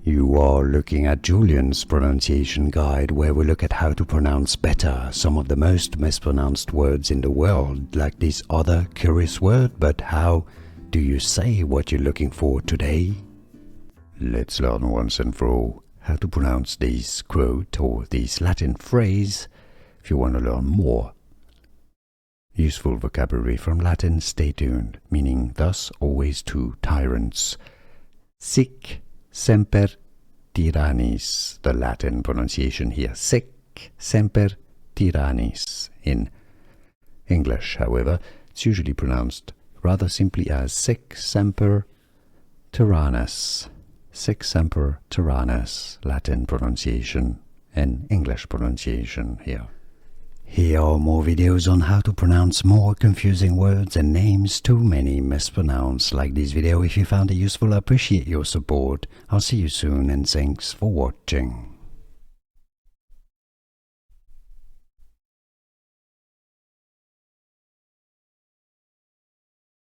You are looking at Julian's pronunciation guide, where we look at how to pronounce better some of the most mispronounced words in the world, like this other curious word. But how do you say what you're looking for today? Let's learn once and for all how to pronounce this quote or this Latin phrase. If you want to learn more useful vocabulary from Latin, stay tuned, meaning thus always to tyrants. Sic Semper Tyrannis, the Latin pronunciation here. Sic Semper Tyrannis. In English, however, it's usually pronounced rather simply as Sic Semper Tyrannis. Sic Semper Tyrannis, Latin pronunciation and English pronunciation here. Here are more videos on how to pronounce more confusing words and names too many mispronounced. Like this video if you found it useful. I appreciate your support. I'll see you soon and thanks for watching.